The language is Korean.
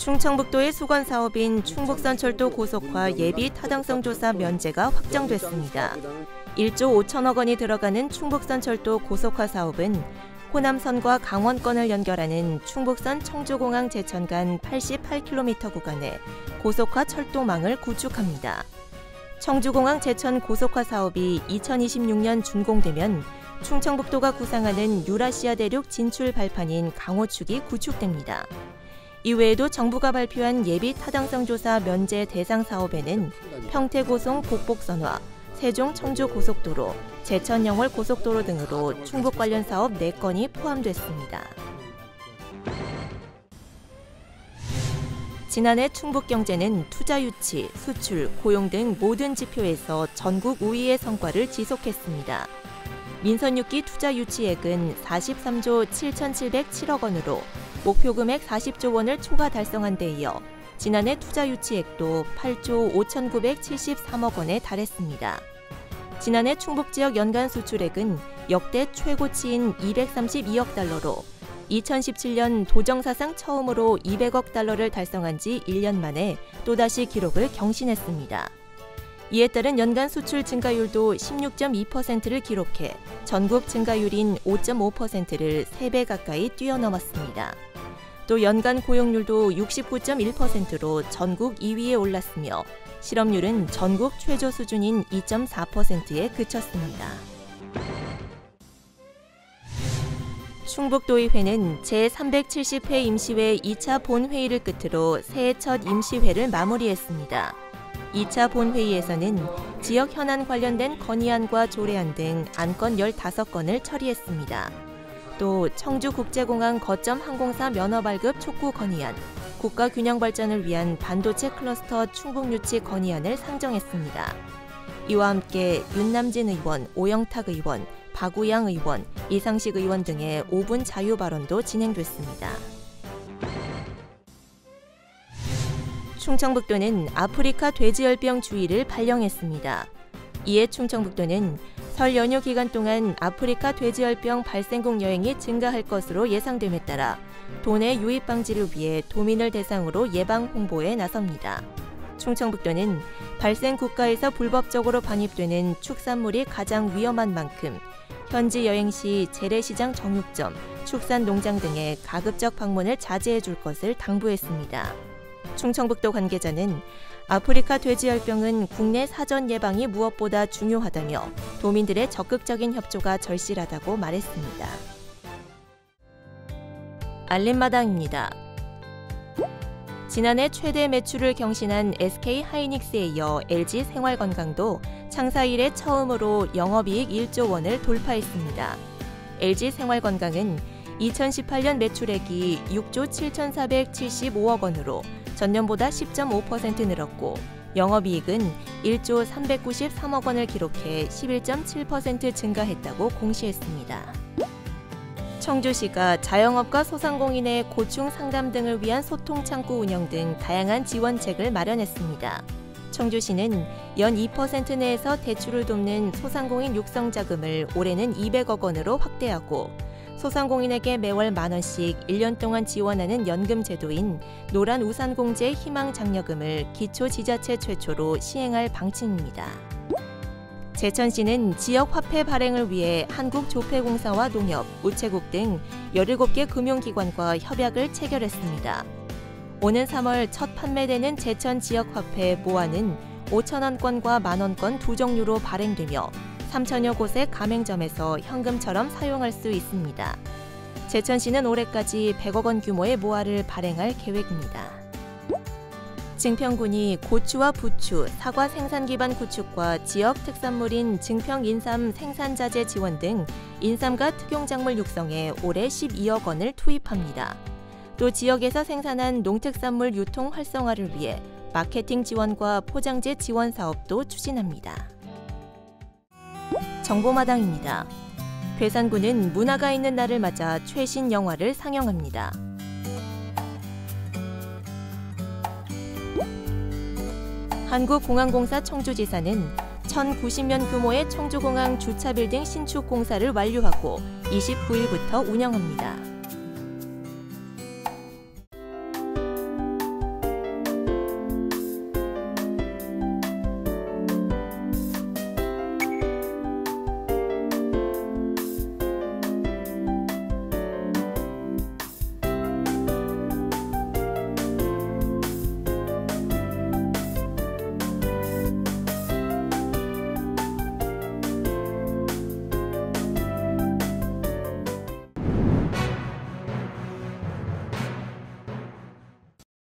충청북도의 수건 사업인 충북선철도 고속화 예비 타당성 조사 면제가 확정됐습니다. 1조 5천억 원이 들어가는 충북선철도 고속화 사업은 호남선과 강원권을 연결하는 충북선 청주공항 제천 간 88km 구간에 고속화 철도망을 구축합니다. 청주공항 제천 고속화 사업이 2026년 준공되면 충청북도가 구상하는 유라시아 대륙 진출 발판인 강호축이 구축됩니다. 이외에도 정부가 발표한 예비 타당성 조사 면제 대상 사업에는 평택고송 복복선화, 세종 청주 고속도로, 제천 영월 고속도로 등으로 충북 관련 사업 4건이 포함됐습니다. 지난해 충북경제는 투자 유치, 수출, 고용 등 모든 지표에서 전국 우위의 성과를 지속했습니다. 민선 6기 투자 유치액은 43조 7,707억 원으로 목표 금액 40조 원을 초과 달성한 데 이어 지난해 투자 유치액도 8조 5,973억 원에 달했습니다. 지난해 충북 지역 연간 수출액은 역대 최고치인 232억 달러로 2017년 도정사상 처음으로 200억 달러를 달성한 지 1년 만에 또다시 기록을 경신했습니다. 이에 따른 연간 수출 증가율도 16.2%를 기록해 전국 증가율인 5.5%를 3배 가까이 뛰어넘었습니다. 또 연간 고용률도 69.1%로 전국 2위에 올랐으며 실업률은 전국 최저 수준인 2.4%에 그쳤습니다. 충북도의회는 제370회 임시회 2차 본회의를 끝으로 새해 첫 임시회를 마무리했습니다. 2차 본회의에서는 지역 현안 관련된 건의안과 조례안 등 안건 15건을 처리했습니다. 또 청주국제공항 거점 항공사 면허 발급 촉구 건의안, 국가 균형 발전을 위한 반도체 클러스터 충북 유치 건의안을 상정했습니다. 이와 함께 윤남진 의원, 오영탁 의원, 박우양 의원, 이상식 의원 등의 5분 자유 발언도 진행됐습니다. 충청북도는 아프리카 돼지열병 주의를 발령했습니다. 이에 충청북도는 설 연휴 기간 동안 아프리카 돼지열병 발생국 여행이 증가할 것으로 예상됨에 따라 도내 유입 방지를 위해 도민을 대상으로 예방 홍보에 나섭니다. 충청북도는 발생 국가에서 불법적으로 반입되는 축산물이 가장 위험한 만큼 현지 여행 시 재래시장 정육점, 축산농장 등의 가급적 방문을 자제해 줄 것을 당부했습니다. 충청북도 관계자는 아프리카 돼지열병은 국내 사전 예방이 무엇보다 중요하다며 도민들의 적극적인 협조가 절실하다고 말했습니다. 알림마당입니다. 지난해 최대 매출을 경신한 SK하이닉스에 이어 LG생활건강도 창사 이래 처음으로 영업이익 1조 원을 돌파했습니다. LG생활건강은 2018년 매출액이 6조 7,475억 원으로 전년보다 10.5% 늘었고 영업이익은 1조 393억 원을 기록해 11.7% 증가했다고 공시했습니다. 청주시가 자영업과 소상공인의 고충 상담 등을 위한 소통 창구 운영 등 다양한 지원책을 마련했습니다. 청주시는 연 2% 내에서 대출을 돕는 소상공인 육성 자금을 올해는 200억 원으로 확대하고 소상공인에게 매월 만원씩 1년 동안 지원하는 연금 제도인 노란우산공제 희망장려금을 기초지자체 최초로 시행할 방침입니다. 제천시는 지역화폐 발행을 위해 한국조폐공사와 농협, 우체국 등 17개 금융기관과 협약을 체결했습니다. 오는 3월 첫 판매되는 제천 지역화폐 모아는 5,000원권과 만원권 두 종류로 발행되며 3,000여 곳의 가맹점에서 현금처럼 사용할 수 있습니다. 제천시는 올해까지 100억 원 규모의 모아를 발행할 계획입니다. 증평군이 고추와 부추, 사과 생산 기반 구축과 지역 특산물인 증평 인삼 생산자재 지원 등 인삼과 특용작물 육성에 올해 12억 원을 투입합니다. 또 지역에서 생산한 농특산물 유통 활성화를 위해 마케팅 지원과 포장재 지원 사업도 추진합니다. 정보마당입니다. 괴산군은 문화가 있는 날을 맞아 최신 영화를 상영합니다. 한국공항공사 청주지사는 1,090년 규모의 청주공항 주차 빌딩 신축 공사를 완료하고 29일부터 운영합니다.